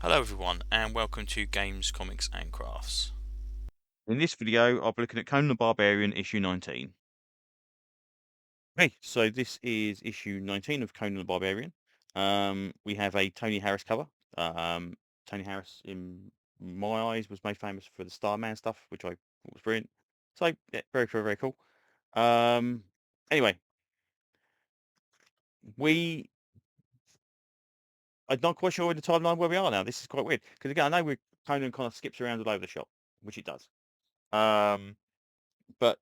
Hello everyone and welcome to Games, Comics and Crafts. In this video, I'll be looking at Conan the Barbarian, issue 19. Okay, so this is issue 19 of Conan the Barbarian. We have a Tony Harris cover. Um, Tony Harris, in my eyes, was made famous for the Starman stuff, which I thought was brilliant. So, yeah, very, very, very cool. Um, anyway, we... I'm not quite sure in the timeline where we are now. This is quite weird. Because, again, I know Conan kind of skips around all over the shop, which it does. But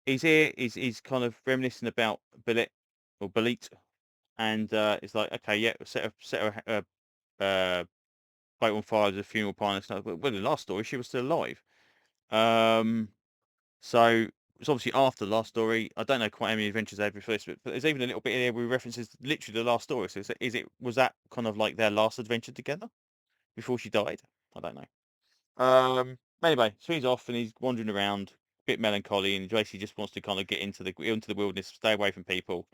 he's here. He's kind of reminiscing about Billet or Belit, and it's like, okay, yeah, set a boat on fire as a funeral pyre and stuff. Well, in the last story, she was still alive. Um, so it's obviously after the last story. I don't know quite how many adventures they had before this, but there's even a little bit in there where he references literally the last story. So was that kind of like their last adventure together before she died? I don't know. Anyway, so he's off and he's wandering around, a bit melancholy, and he basically just wants to kind of get into the wilderness, stay away from people,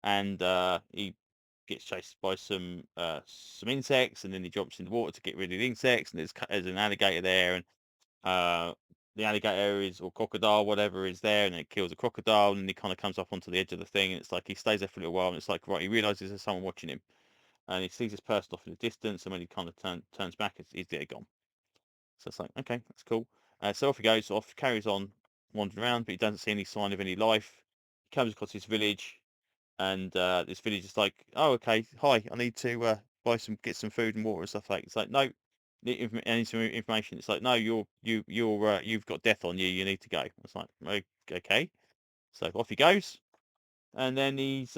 and he gets chased by some insects, and then he jumps in the water to get rid of the insects, and there's an alligator there, and uh, the alligator is or crocodile, whatever, is there, and it kills a crocodile, and then he kind of comes up onto the edge of the thing, and it's like he stays there for a little while, and it's like right, he realizes there's someone watching him, and he sees this person off in the distance, and when he kind of turns back, he's there gone. So it's like, okay, that's cool. So off he goes, carries on wandering around, but he doesn't see any sign of any life. He comes across this village, and this village is like, oh, okay, hi, I need to get some food and water and stuff like. It's like, no, I need some information. It's like, no, you've got death on you. You need to go. It's like, okay. So off he goes, and then he's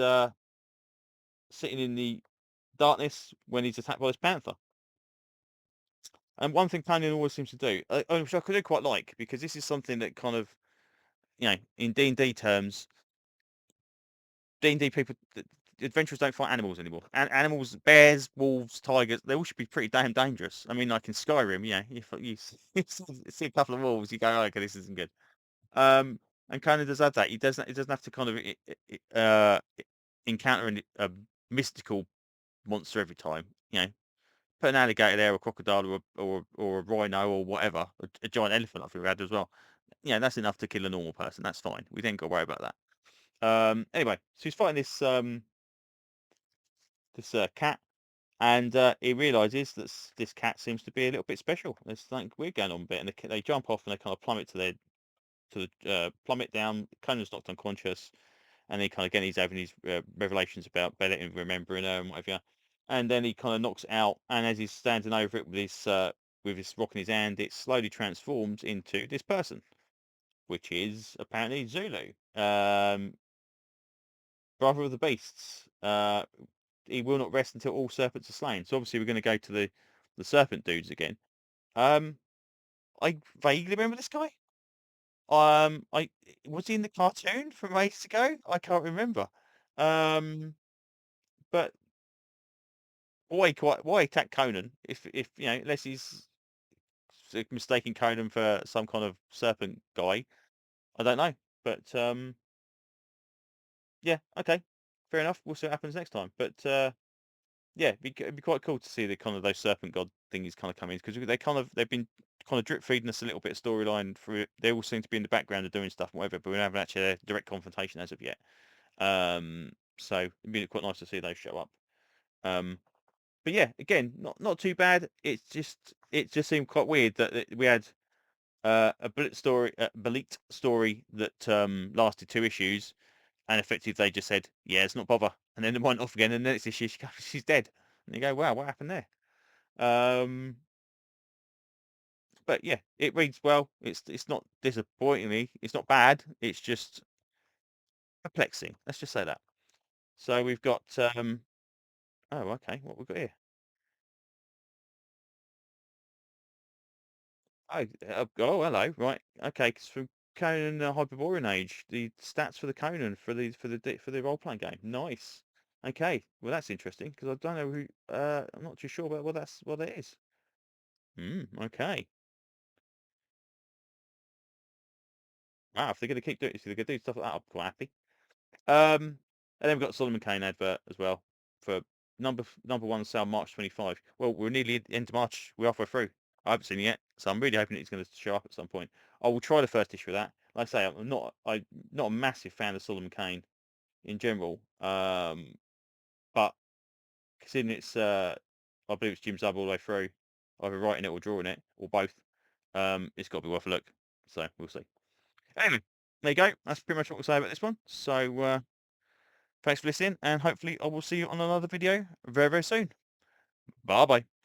sitting in the darkness when he's attacked by this panther. And one thing Conan always seems to do, which I could quite like, because this is something that kind of, in D&D terms, D&D people, adventurers don't fight animals anymore. Animals, bears, wolves, tigers, they all should be pretty damn dangerous. I mean, like in Skyrim, yeah, if you see a couple of wolves, you go, oh, okay, this isn't good. Um, and Conan does have that. He doesn't have to kind of encounter a mystical monster every time. Put an alligator there, or a crocodile, or a rhino, or whatever, a giant elephant, I think we had as well. That's enough to kill a normal person. That's fine. We didn't got to worry about that. Anyway, so he's fighting this cat, and he realizes that this cat seems to be a little bit special. There's something weird going on a bit, and they jump off and they kind of plummet plummet down. Conan's knocked unconscious, and he kind of again he's having these revelations about Bella and remembering her and whatever. And then he kind of knocks it out, and as he's standing over it with his rock in his hand, it slowly transforms into this person, which is apparently Zulu, brother of the beasts. He will not rest until all serpents are slain. So obviously we're going to go to the serpent dudes again. Um, I vaguely remember this guy. I was he in the cartoon from ages ago? I can't remember. Um, but why attack Conan if unless he's mistaking Conan for some kind of serpent guy? I don't know. But yeah, okay, fair enough. We'll see what happens next time. But yeah, it'd be quite cool to see the kind of those serpent god thingies kind of come in, because they've been kind of drip feeding us a little bit of storyline through it. They all seem to be in the background of doing stuff and whatever, but we haven't actually had a direct confrontation as of yet. So it'd be quite nice to see those show up. Um, but yeah, again, not too bad. It just seemed quite weird that we had a Belit story that lasted 2 issues, and effectively they just said, yeah, it's not bother, and then it went off again, and then it's issue she's dead, and you go, wow, what happened there? Um, but yeah, it reads well. It's not disappointingly, it's not bad. It's just perplexing. Let's just say that. So we've got oh, okay, what we've got here? Oh, hello, right, okay, 'cause from Conan Hyperborean Age, the stats for the Conan for the role playing game. Nice. Okay, well that's interesting, because I don't know who. I'm not too sure about what that is. Okay. Wow, if they're gonna keep doing, if they're gonna do stuff like that, I'm quite happy. And then we've got Solomon Kane advert as well for number one sale March 25. Well, we're nearly at the end of March. We're halfway through. I haven't seen it yet, so I'm really hoping it's going to show up at some point. I will try the first issue of that. Like I say, I'm not a massive fan of Solomon Kane in general, but considering it's I believe it's Jim Zub all the way through, either writing it or drawing it or both. It's got to be worth a look. So we'll see. Anyway, there you go. That's pretty much what we'll say about this one. So thanks for listening, and hopefully I will see you on another video very, very soon. Bye bye.